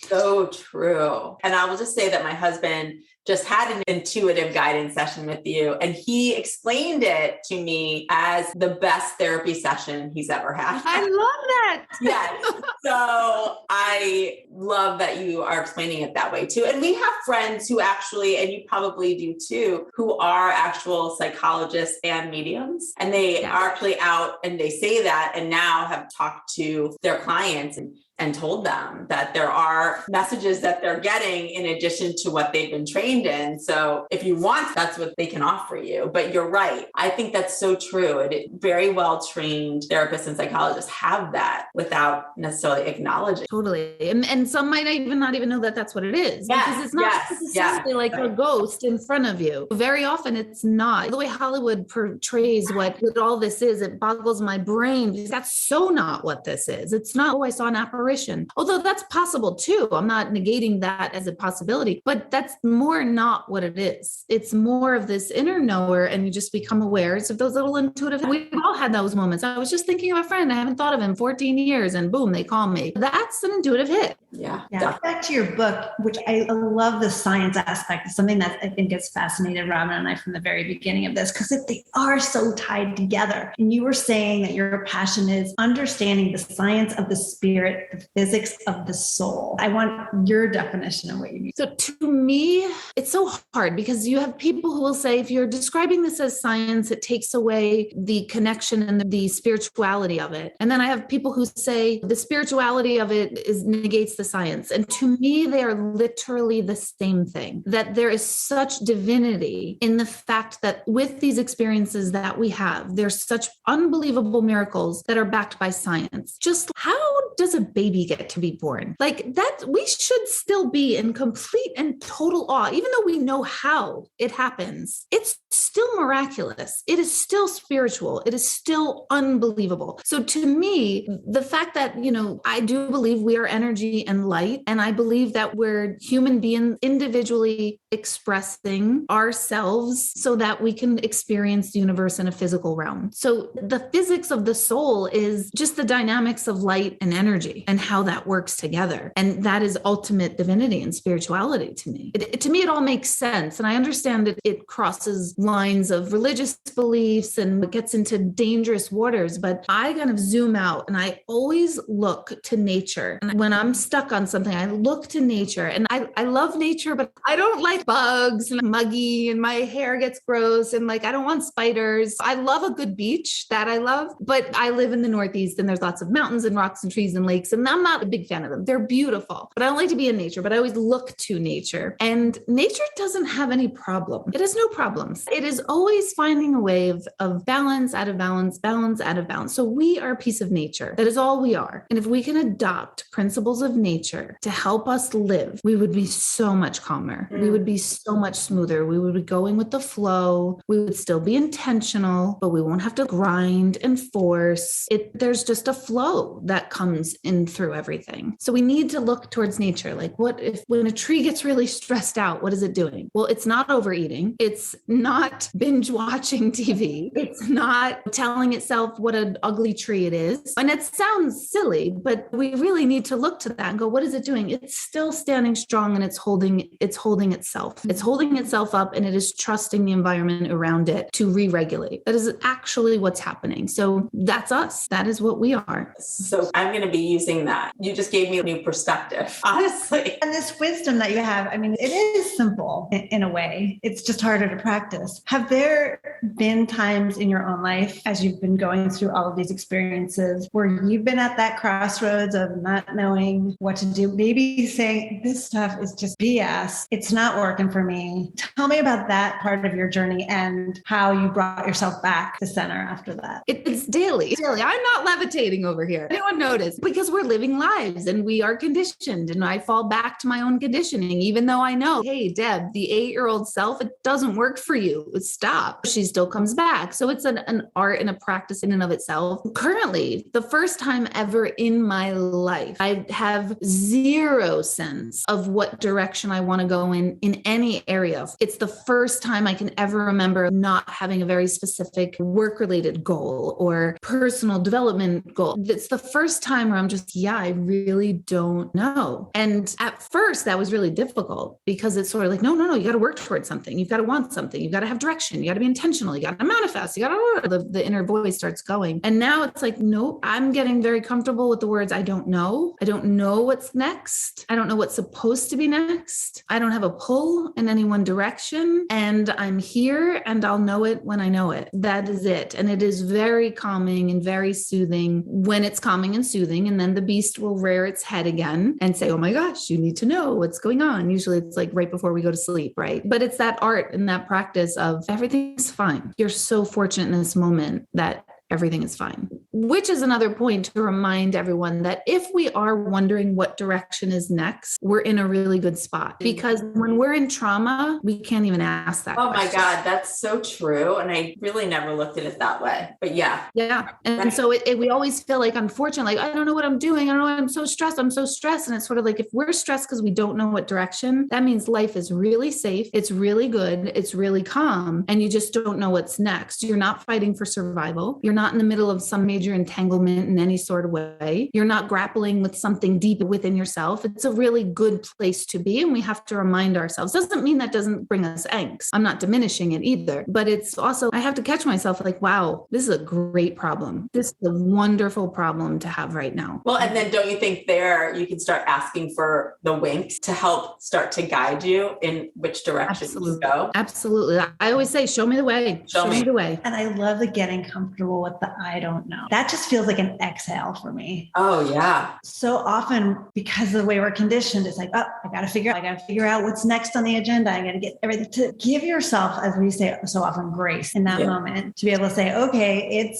true. And I will just say that my husband just had an intuitive guidance session with you, and he explained it to me as the best therapy session he's ever had. I love that. Yes. So I love that you are explaining it that way too. And we have friends who actually, and you probably do too, who are actual psychologists and mediums, and they are actually out and they say that, and now have talked to their clients and told them that there are messages that they're getting in addition to what they've been trained in. So if you want, that's what they can offer you. But you're right. I think that's so true. Very well trained therapists and psychologists have that without necessarily acknowledging. Totally. And some might not even know that that's what it is. Because it's not necessarily like a ghost in front of you. Very often it's not. The way Hollywood portrays what all this is, it boggles my brain, because that's so not what this is. It's not, oh, I saw an apparition. apparition. Although that's possible too. I'm not negating that as a possibility, but that's more not what it is. It's more of this inner knower, and you just become aware of those little intuitive. We've all had those moments. I was just thinking of a friend. I haven't thought of him in 14 years, and boom, they call me. That's an intuitive hit. Yeah. Back to your book, which I love the science aspect. It's something that I think has fascinated Robin and I from the very beginning of this, because they are so tied together. And you were saying that your passion is understanding the science of the spirit, the physics of the soul. I want your definition of what you mean. So to me, it's so hard because you have people who will say, if you're describing this as science, it takes away the connection and the spirituality of it. And then I have people who say the spirituality of it negates the science. And to me, they are literally the same thing, that there is such divinity in the fact that with these experiences that we have, there's such unbelievable miracles that are backed by science. Just how does a baby get to be born? Like that, we should still be in complete and total awe, even though we know how it happens. It's still miraculous. It is still spiritual. It is still unbelievable. So to me, the fact that, I do believe we are energy and light, and I believe that we're human beings individually expressing ourselves so that we can experience the universe in a physical realm. So the physics of the soul is just the dynamics of light and energy and how that works together. And that is ultimate divinity and spirituality to me. To me, it all makes sense. And I understand that it crosses lines of religious beliefs and it gets into dangerous waters, but I kind of zoom out and I always look to nature. And when I'm stuck on something, I look to nature, and I love nature, but I don't like bugs and I'm muggy and my hair gets gross and I don't want spiders. I love a good beach, that I love, but I live in the Northeast and there's lots of mountains and rocks and trees and lakes, and I'm not a big fan of them. They're beautiful, but I don't like to be in nature, but I always look to nature, and nature doesn't have any problem. It has no problems. It is always finding a way of balance out of balance, balance out of balance. So we are a piece of nature. That is all we are. And if we can adopt principles of nature to help us live, we would be so much calmer. We would be so much smoother. We would be going with the flow. We would still be intentional, but we won't have to grind and force it. There's just a flow that comes in through everything. So we need to look towards nature. Like, what if when a tree gets really stressed out, what is it doing? Well, it's not overeating. It's not binge watching TV. It's not telling itself what an ugly tree it is. And it sounds silly, but we really need to look to that and go, what is it doing? It's still standing strong, and it's holding itself. It's holding itself up, and it is trusting the environment around it to re-regulate. That is actually what's happening. So that's us. That is what we are. So I'm going to be using that. You just gave me a new perspective, honestly. And this wisdom that you have, it is simple in a way. It's just harder to practice. Have there been times in your own life, as you've been going through all of these experiences, where you've been at that crossroads of not knowing what to do, maybe saying, this stuff is just BS. It's not working for me. Tell me about that part of your journey and how you brought yourself back to center after that. It's daily. I'm not levitating over here. Anyone notice? Because we're living lives and we are conditioned, and I fall back to my own conditioning, even though I know, hey, Deb, the 8-year-old self, it doesn't work for you. Stop. She still comes back. So it's an art and a practice in and of itself. Currently, the first time ever in my life, I have zero sense of what direction I want to go in any area. It's the first time I can ever remember not having a very specific work-related goal or personal development goal. It's the first time where I'm just, I really don't know. And at first that was really difficult because it's sort of like, no, you got to work towards something. You've got to want something. You've got to have direction. You got to be intentional. You got to manifest. You got to, the inner voice starts going. And now it's like, nope, I'm getting very comfortable with the words, I don't know. I don't know what's next. I don't know what's supposed to be next. I don't have a pull in any one direction, and I'm here and I'll know it when I know it. That is it. And it is very calming and very soothing when it's calming and soothing. And then the beast will rear its head again and say, oh my gosh, you need to know what's going on. Usually it's like right before we go to sleep, right? But it's that art and that practice of everything's fine. You're so fortunate in this moment that everything is fine. Which is another point to remind everyone that if we are wondering what direction is next, we're in a really good spot, because when we're in trauma, we can't even ask that Oh question. my God, that's so true. And I really never looked at it that way, but yeah. Yeah. And Right. so we always feel like, unfortunately, like, I don't know what I'm doing. I don't know. I'm so stressed. I'm so stressed. And it's sort of like, if we're stressed because we don't know what direction, that means life is really safe. It's really good. It's really calm. And you just don't know what's next. You're not fighting for survival. You're not in the middle of some major entanglement in any sort of way. You're not grappling with something deep within yourself. It's a really good place to be. And we have to remind ourselves. Doesn't mean that doesn't bring us angst. I'm not diminishing it either, but it's also, I have to catch myself like, wow, this is a great problem. This is a wonderful problem to have right now. Well, and then don't you think there you can start asking for the winks to help start to guide you in which direction Absolutely. to go? Absolutely. I always say, show me the way. Show me the way. And I love the getting comfortable with the I don't know. That just feels like an exhale for me. Oh yeah. So often, because of the way we're conditioned, it's like, oh, I got to figure out what's next on the agenda. I got to get everything. To give yourself, as we say so often, grace in that moment, to be able to say, okay,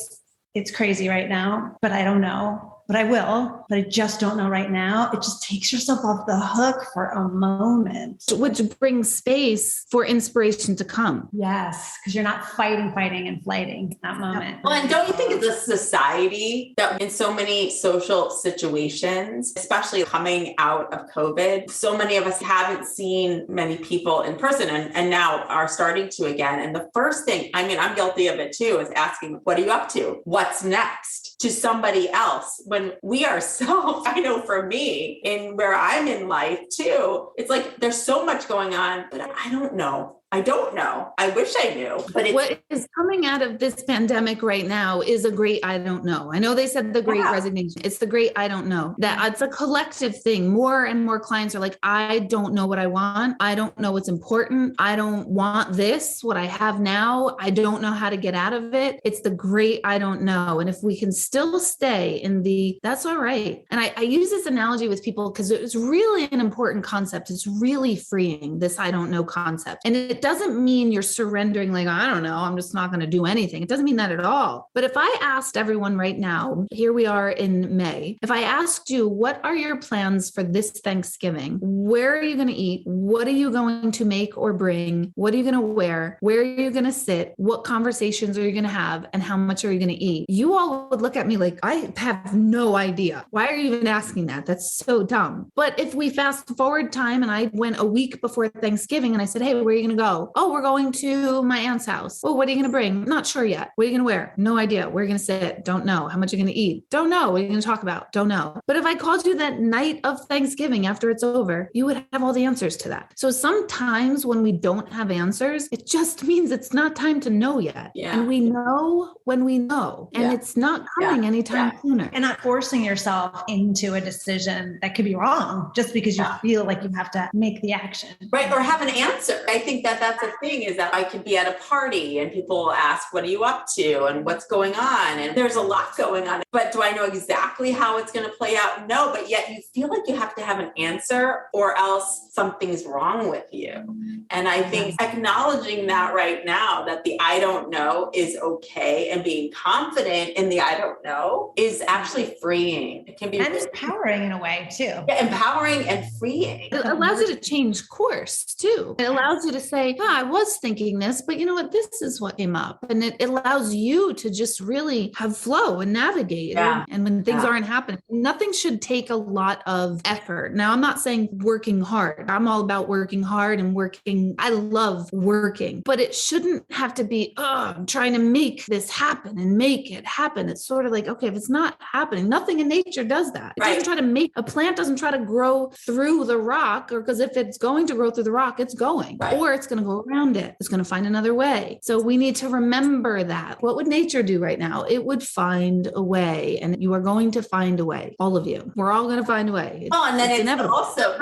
it's crazy right now, but I don't know. But I will, but I just don't know right now. It just takes yourself off the hook for a moment. Which brings space for inspiration to come. Yes, because you're not fighting and flighting that moment. Well, and don't you think it's a society that in so many social situations, especially coming out of COVID, so many of us haven't seen many people in person and now are starting to again. And the first thing, I mean, I'm guilty of it too, is asking, what are you up to? What's next? To somebody else. When we are so, I know for me, in where I'm in life too, it's like there's so much going on, but I don't know. I don't know. I wish I knew, but what is coming out of this pandemic right now is a great I don't know. I know they said the great resignation. It's the great I don't know. That it's a collective thing. More and more clients are like, I don't know what I want. I don't know what's important. I don't want this, what I have now. I don't know how to get out of it. It's the great I don't know. And if we can still stay in that's all right. And I use this analogy with people because it's really an important concept. It's really freeing, this I don't know concept. And it doesn't mean you're surrendering like, I don't know, I'm just not going to do anything. It doesn't mean that at all. But if I asked everyone right now, here we are in May, if I asked you, what are your plans for this Thanksgiving? Where are you going to eat? What are you going to make or bring? What are you going to wear? Where are you going to sit? What conversations are you going to have? And how much are you going to eat? You all would look at me like, I have no idea. Why are you even asking that? That's so dumb. But if we fast forward time and I went a week before Thanksgiving and I said, hey, where are you going to go? Oh, we're going to my aunt's house. Oh, what are you going to bring? Not sure yet. What are you going to wear? No idea. Where are you going to sit? Don't know. How much are you going to eat? Don't know. What are you going to talk about? Don't know. But if I called you that night of Thanksgiving after it's over, you would have all the answers to that. So sometimes when we don't have answers, it just means it's not time to know yet. Yeah. And we know when we know, and it's not coming anytime sooner. And not forcing yourself into a decision that could be wrong just because you feel like you have to make the action. Right. Or have an answer. I think that's the thing, is that I could be at a party and people will ask, what are you up to? And what's going on? And there's a lot going on, but do I know exactly how it's going to play out? No, but yet you feel like you have to have an answer or else something's wrong with you. And I think acknowledging that right now, that the I don't know is okay, and being confident in the I don't know is actually freeing. It can be and empowering in a way too. Yeah, empowering and freeing. It allows you to change course too. It allows you to say, I was thinking this, but you know what? This is what came up. And it allows you to just really have flow and navigate. Yeah. And when things aren't happening, nothing should take a lot of effort. Now, I'm not saying working hard. I'm all about working hard and working. I love working, but it shouldn't have to be, I'm trying to make this happen and make it happen. It's sort of like, okay, if it's not happening, nothing in nature does that. It doesn't try to make, a plant doesn't try to grow through the rock, or because if it's going to grow through the rock, it's going, or it's going to go around it. It's going to find another way. So we need to remember that. What would nature do right now? It would find a way, and you are going to find a way. All of you. We're all going to find a way. Oh, and then it's also,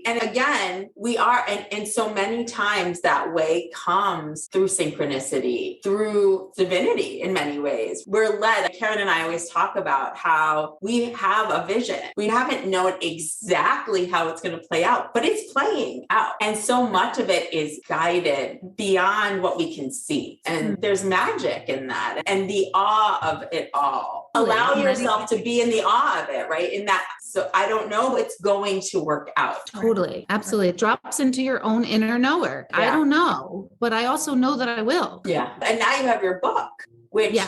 And again, we are, and so many times that way comes through synchronicity, through divinity in many ways. We're led. Karen and I always talk about how we have a vision. We haven't known exactly how it's going to play out, but it's playing out. And so much of it is guided beyond what we can see. And there's magic in that and the awe of it all. Allow yourself to be in the awe of it, right? In that, so I don't know, it's going to work out. Totally. Absolutely. It drops into your own inner knower. Yeah. I don't know, but I also know that I will. Yeah. And now you have your book, which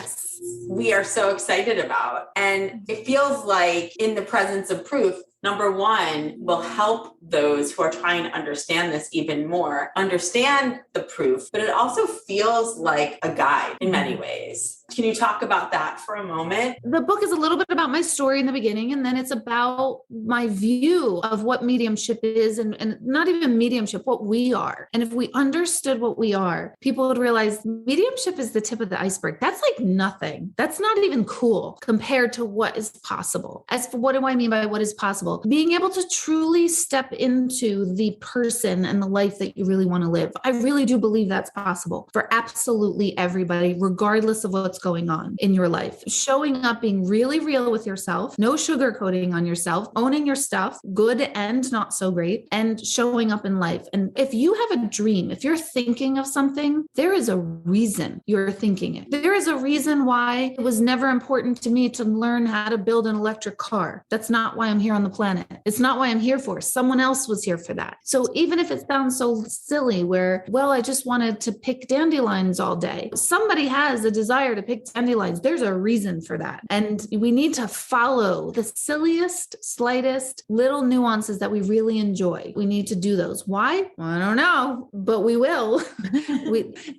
we are so excited about. And it feels like in the presence of proof, number one, will help those who are trying to understand this even more, understand the proof, but it also feels like a guide in many ways. Can you talk about that for a moment? The book is a little bit about my story in the beginning, and then it's about my view of what mediumship is and not even mediumship, what we are. And if we understood what we are, people would realize mediumship is the tip of the iceberg. That's like nothing. That's not even cool compared to what is possible. As for what do I mean by what is possible? Being able to truly step into the person and the life that you really want to live. I really do believe that's possible for absolutely everybody, regardless of what's going on in your life. Showing up, being really real with yourself, no sugarcoating on yourself, owning your stuff, good and not so great, and showing up in life. And if you have a dream, if you're thinking of something, there is a reason you're thinking it. There is a reason why it was never important to me to learn how to build an electric car. That's not why I'm here on the planet. It's not why I'm here for. Someone else was here for that. So even if it sounds so silly where, well, I just wanted to pick dandelions all day. Somebody has a desire to pick dandelions. There's a reason for that. And we need to follow the silliest, slightest little nuances that we really enjoy. We need to do those. Why? Well, I don't know, but we will.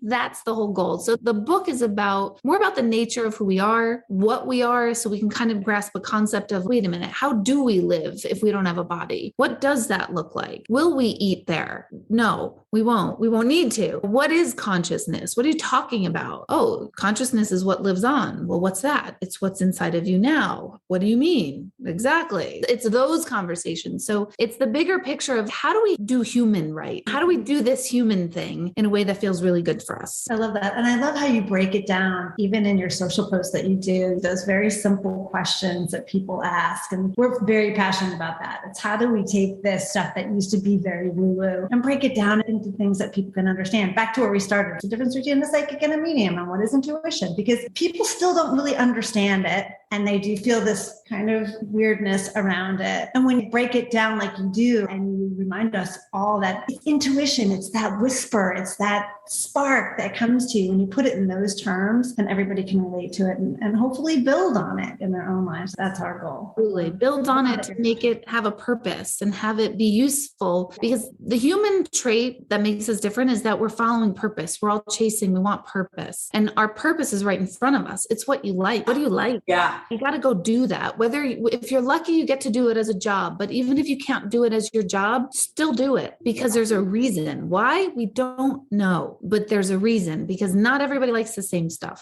That's the whole goal. So the book is more about the nature of who we are, what we are, so we can kind of grasp a concept of, wait a minute, how do we live if we don't have a body? What does that look like? Will we eat there? No, we won't. We won't need to. What is consciousness? What are you talking about? Oh, consciousness is what lives on. Well, what's that? It's what's inside of you now. What do you mean? Exactly. It's those conversations. So it's the bigger picture of how do we do human right? How do we do this human thing in a way that feels really good for us? I love that. And I love how you break it down, even in your social posts that you do, those very simple questions that people ask. And we're very passionate about that. It's how do we take this stuff that used to be very woo-woo and break it down into things that people can understand? Back to where we started, the difference between a psychic and a medium and what is intuition, because people still don't really understand it. And they do feel this kind of weirdness around it. And when you break it down like you do, and you remind us all that it's intuition, it's that whisper, it's that spark that comes to you. When you put it in those terms, and everybody can relate to it and hopefully build on it in their own lives. That's our goal. Absolutely. Build on it to make it have a purpose and have it be useful, because the human trait that makes us different is that we're following purpose. We're all chasing, we want purpose. And our purpose is right in front of us. It's what you like. What do you like? Yeah. You got to go do that. If you're lucky, you get to do it as a job, but even if you can't do it as your job, still do it, because there's a reason. Why? We don't know, but there's a reason, because not everybody likes the same stuff.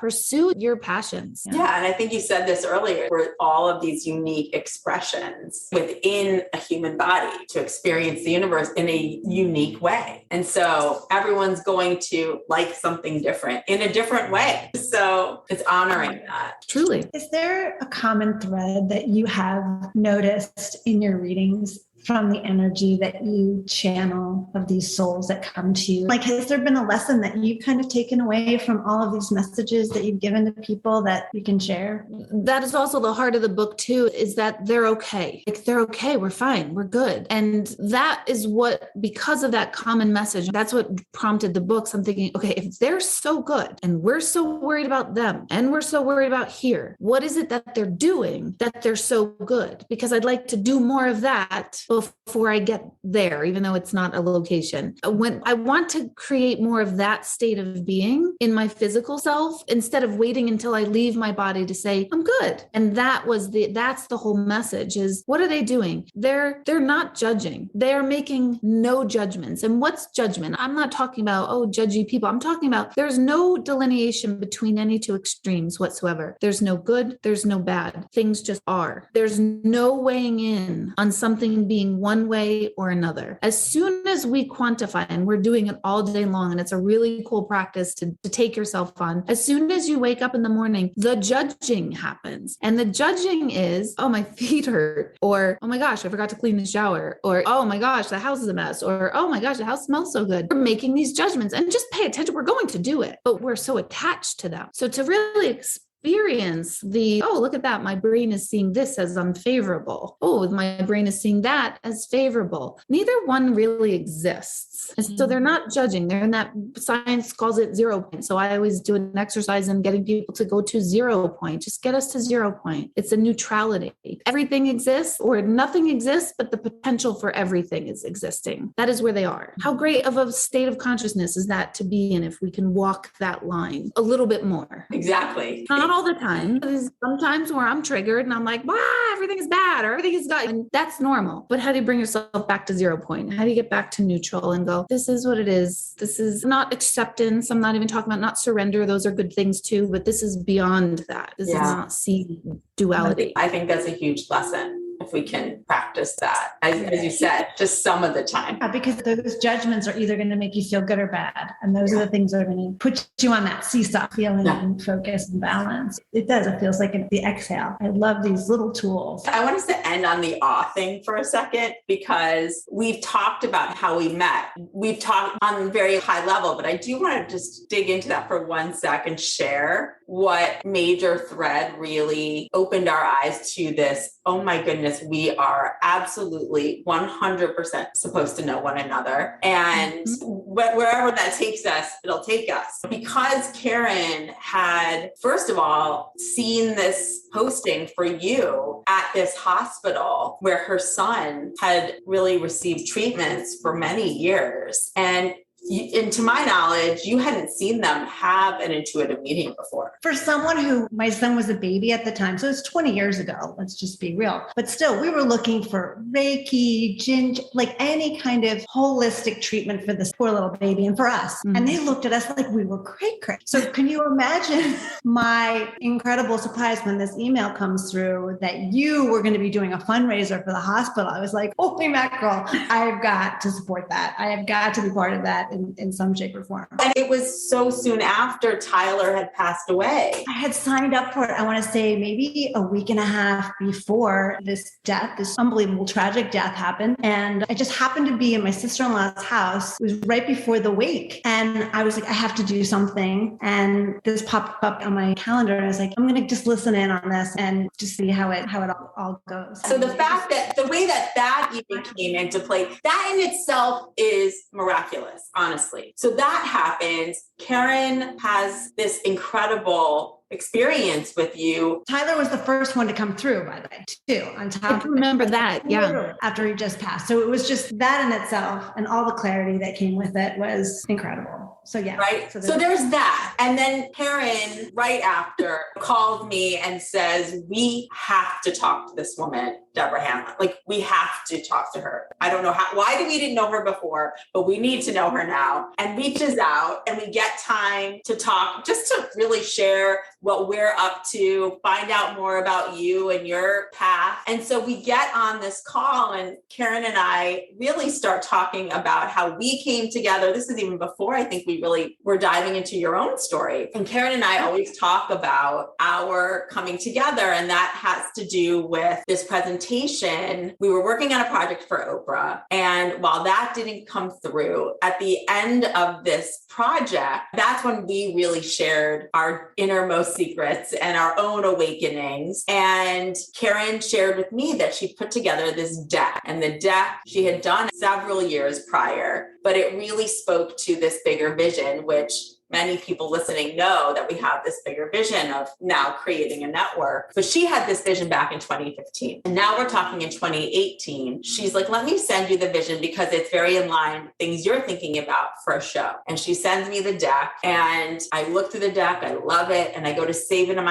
Pursue your passions. Yeah. And I think you said this earlier, for all of these unique expressions within a human body to experience the universe in a unique way. And so everyone's going to like something different in a different way. So it's honoring that. Truly. Is there a common thread that you have noticed in your readings from the energy that you channel of these souls that come to you? Like, has there been a lesson that you've kind of taken away from all of these messages that you've given to people that you can share? That is also the heart of the book too, is that they're okay. Like, they're okay. We're fine. We're good. And that is what, because of that common message, that's what prompted the books. I'm thinking, okay, if they're so good and we're so worried about them and we're so worried about here, what is it that they're doing that they're so good? Because I'd like to do more of that before I get there, even though it's not a location. When I want to create more of that state of being in my physical self, instead of waiting until I leave my body to say, I'm good. And that's the whole message, is what are they doing? They're not judging. They're making no judgments. And what's judgment? I'm not talking about, judgy people. I'm talking about there's no delineation between any two extremes whatsoever. There's no good. There's no bad. Things just are. There's no weighing in on something being leaning one way or another. As soon as we quantify, and we're doing it all day long, and it's a really cool practice to take yourself on, as soon as you wake up in the morning, the judging happens. And the judging is, oh, my feet hurt, or, oh my gosh, I forgot to clean the shower, or, oh my gosh, the house is a mess, or, oh my gosh, the house smells so good. We're making these judgments, and just pay attention. We're going to do it, but we're so attached to them. So to really experience the, oh, look at that, my brain is seeing this as unfavorable. Oh, my brain is seeing that as favorable. Neither one really exists. And so they're not judging. They're in that, science calls it 0 point. So I always do an exercise in getting people to go to 0 point. Just get us to 0 point. It's a neutrality. Everything exists or nothing exists, but the potential for everything is existing. That is where they are. How great of a state of consciousness is that to be in if we can walk that line a little bit more? Exactly. Not all the time. There's sometimes where I'm triggered and I'm like, wow, everything is bad or everything is good. And that's normal. But how do you bring yourself back to 0 point? How do you get back to neutral and go, this is what it is. This is not acceptance. I'm not even talking about not surrender. Those are good things too, but this is beyond that. This is not seeing duality. I think that's a huge lesson. If we can practice that, as you said, just some of the time. Because those judgments are either going to make you feel good or bad. And those are the things that are going to put you on that seesaw feeling and focus and balance. It does. It feels like the exhale. I love these little tools. I want us to end on the awe thing for a second, because we've talked about how we met. We've talked on a very high level, but I do want to just dig into that for 1 sec and share what major thread really opened our eyes to this. Oh my goodness, we are absolutely 100% supposed to know one another. And wherever that takes us, it'll take us. Because Karen had, first of all, seen this posting for you at this hospital where her son had really received treatments for many years. And to my knowledge, you hadn't seen them have an intuitive medium before. For someone who, my son was a baby at the time, so it's 20 years ago, let's just be real. But still, we were looking for Reiki, Ginger, like any kind of holistic treatment for this poor little baby and for us. And they looked at us like we were cray. So can you imagine my incredible surprise when this email comes through that you were going to be doing a fundraiser for the hospital? I was like, holy mackerel, I've got to support that. I have got to be part of that in some shape or form. And it was so soon after Tyler had passed away. I had signed up for it, I want to say maybe a week and a half before this death, this unbelievable tragic death happened. And I just happened to be in my sister-in-law's house. It was right before the wake. And I was like, I have to do something. And this popped up on my calendar. And I was like, I'm going to just listen in on this and just see how it all goes. So the fact that the way that even came into play, that in itself is miraculous, honestly. So that happens. Karen has this incredible experience with you. Tyler was the first one to come through, by the way, too. On top, I remember that. Yeah. After he just passed. So it was just that in itself, and all the clarity that came with it was incredible. So yeah. Right. So there's that. And then Karen, right after, called me and says, we have to talk to this woman, Deborah Hanlon. Like, we have to talk to her. I don't know why we didn't know her before, but we need to know her now. And reaches out and we get time to talk, just to really share what we're up to, find out more about you and your path. And so we get on this call and Karen and I really start talking about how we came together. This is even before I think we really were diving into your own story. And Karen and I always talk about our coming together. And that has to do with this presentation. We were working on a project for Oprah. And while that didn't come through, at the end of this project, that's when we really shared our innermost secrets and our own awakenings. And Karen shared with me that she put together this deck, and the deck she had done several years prior, but it really spoke to this bigger vision, which many people listening know that we have this bigger vision of now creating a network. But she had this vision back in 2015. And now we're talking in 2018. She's like, let me send you the vision because it's very in line with things you're thinking about for a show. And she sends me the deck and I look through the deck. I love it. And I go to save it on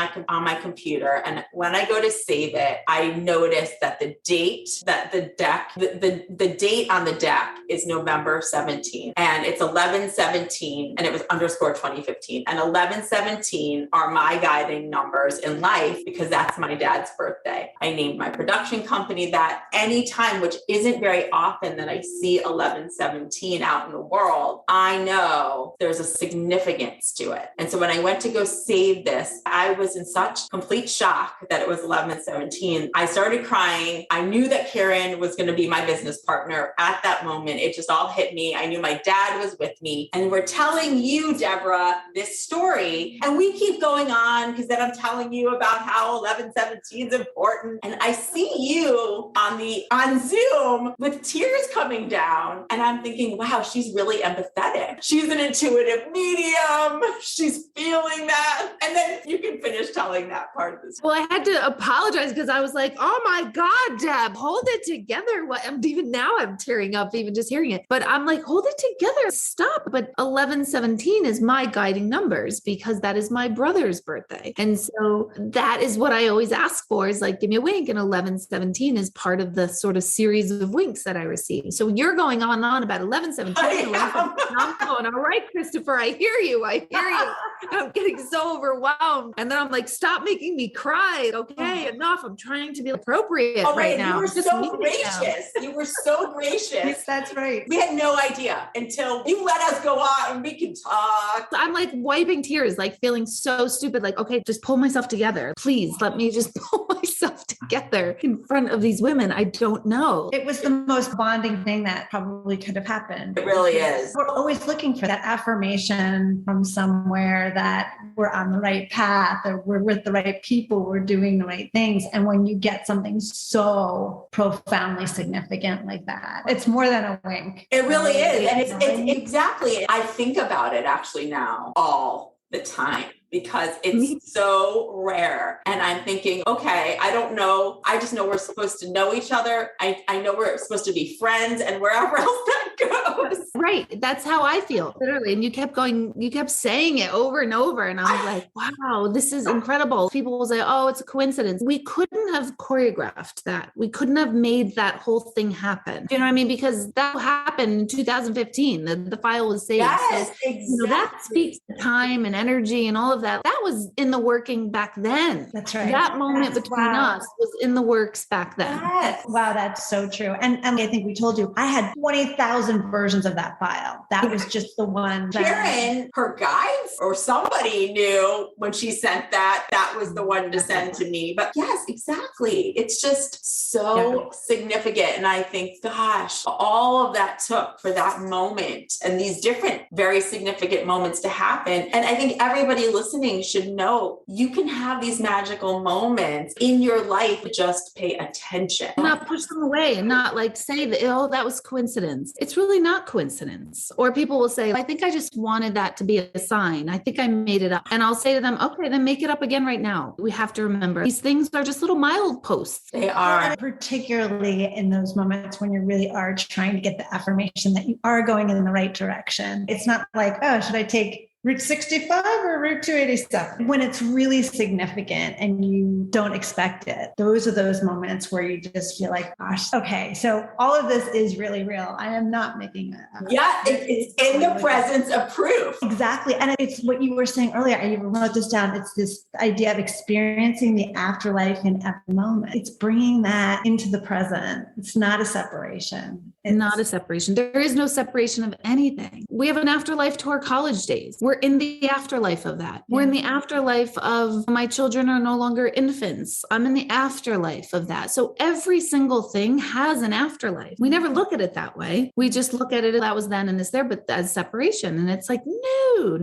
my computer. And when I go to save it, I notice that the date that the date on the deck is November 17th, and it's 11/17, and it was _17. 2015. And 11, 17 are my guiding numbers in life because that's my dad's birthday. I named my production company that. Anytime, which isn't very often that I see 11, 17 out in the world, I know there's a significance to it. And so when I went to go save this, I was in such complete shock that it was 11 and 17. I started crying. I knew that Karen was going to be my business partner at that moment. It just all hit me. I knew my dad was with me. And we're telling you, Deborah, this story. And we keep going on because then I'm telling you about how 11, 17 is important. And I see you on Zoom with tears coming down. And I'm thinking, wow, she's really empathetic. She's an intuitive medium. She's feeling that. And then you can finish telling that part of the story. Well, I had to apologize because I was like, oh my God, Deb, hold it together. Even now I'm tearing up, even just hearing it. But I'm like, hold it together. Stop. But 11, 17 is my guiding numbers because that is my brother's birthday. And so that is what I always ask for is like, give me a wink. And 11, 17 is part of the sort of series of winks that I receive. So you're going on and on about 11, 17. I'm going, all right, Christopher, I hear you. I'm getting so overwhelmed. And then I'm like, stop making me cry. Okay, enough. I'm trying to be appropriate right now. You were so gracious. You were so gracious. Yes, that's right. We had no idea until you let us go on and we can talk. I'm like wiping tears, like feeling so stupid. Like, okay, just pull myself together. Please let me just pull myself together in front of these women. I don't know. It was the most bonding thing that probably could have happened. It really is. We're always looking for that affirmation from somewhere that we're on the right path or we're with the right people, we're doing the right things. And when you get something so profoundly significant like that, it's more than a wink. It really is. And it's exactly, I think about it actually now all the time. Because it's so rare. And I'm thinking, okay, I don't know. I just know we're supposed to know each other. I know we're supposed to be friends and wherever else that goes. Right. That's how I feel. Literally. And you kept saying it over and over. And I was like, wow, this is incredible. People will say, oh, it's a coincidence. We couldn't have choreographed that. We couldn't have made that whole thing happen. You know what I mean? Because that happened in 2015. The file was saved. Yes, so, exactly. That speaks to time and energy and all of that. That was in the working back then. That's right. That moment between us was in the works back then. Yes. Wow, that's so true. And I think we told you, I had 20,000 versions of that file. That was just the one. Karen, her guides or somebody knew when she sent that was the one to send to me. But yes, exactly. It's just so significant. And I think, gosh, all of that took for that moment and these different, very significant moments to happen. And I think everybody listening should know you can have these magical moments in your life. Just pay attention. Not push them away and not like say that, oh, that was coincidence. It's really not coincidence. Or people will say, I think I just wanted that to be a sign. I think I made it up. And I'll say to them, okay, then make it up again right now. We have to remember these things are just little mileposts. They are. And particularly in those moments when you really are trying to get the affirmation that you are going in the right direction. It's not like, oh, should I take Route 65 or Route 287? When it's really significant and you don't expect it, those are those moments where you just feel like, gosh, okay, so all of this is really real. I am not making it up. Yeah, it's in the presence of proof. Exactly. And it's what you were saying earlier. I even wrote this down. It's this idea of experiencing the afterlife in every moment. It's bringing that into the present. It's not a separation. It's not a separation. There is no separation of anything. We have an afterlife to our college days. We're in the afterlife of that. We're in the afterlife of my children are no longer infants. I'm in the afterlife of that. So every single thing has an afterlife. We never look at it that way. We just look at it, that was then and it's there, but as separation. And it's like, no.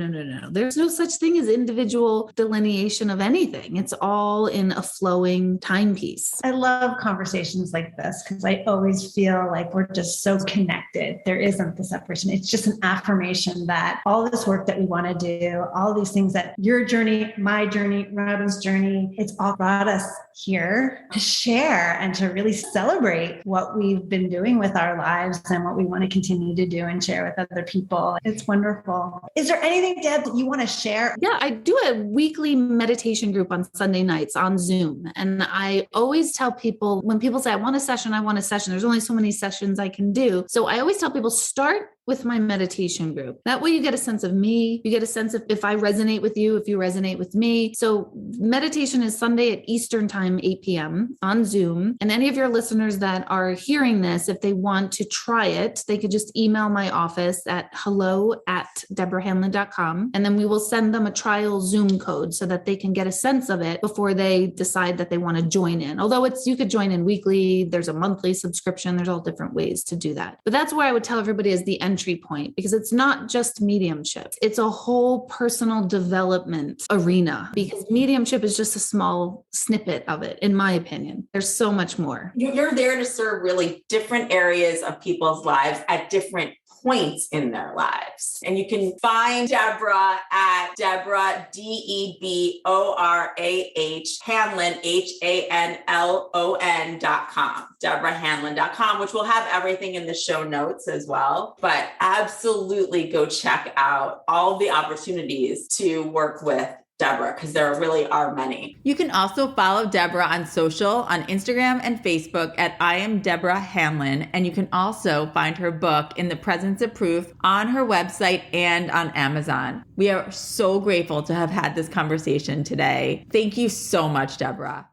There's no such thing as individual delineation of anything. It's all in a flowing timepiece. I love conversations like this because I always feel like we're just so connected. There isn't the separation. It's just an affirmation that all this work that we want to do, all these things that your journey, my journey, Robin's journey, it's all brought us here to share and to really celebrate what we've been doing with our lives and what we want to continue to do and share with other people. It's wonderful. Is there anything, Deb, that you want to share? Yeah, I do a weekly meditation group on Sunday nights on Zoom. And I always tell people when people say, I want a session, there's only so many sessions I can do. So I always tell people start with my meditation group. That way you get a sense of me. You get a sense of if I resonate with you, if you resonate with me. So meditation is Sunday at Eastern time, 8 p.m. on Zoom. And any of your listeners that are hearing this, if they want to try it, they could just email my office at hello@deborahhanlon.com. And then we will send them a trial Zoom code so that they can get a sense of it before they decide that they want to join in. Although you could join in weekly, there's a monthly subscription, there's all different ways to do that. But that's where I would tell everybody is the entry point, because it's not just mediumship. It's a whole personal development arena, because mediumship is just a small snippet of it, in my opinion. There's so much more. You're there to serve really different areas of people's lives at different points in their lives. And you can find Deborah at Deborah, DEBORAH, Hanlon, HANLON.com, DeborahHanlon.com, which will have everything in the show notes as well. But absolutely go check out all the opportunities to work with Deborah, because there really are many. You can also follow Deborah on social, on Instagram and Facebook at I am Deborah Hanlon. And you can also find her book, In the Presence of Proof, on her website and on Amazon. We are so grateful to have had this conversation today. Thank you so much, Deborah.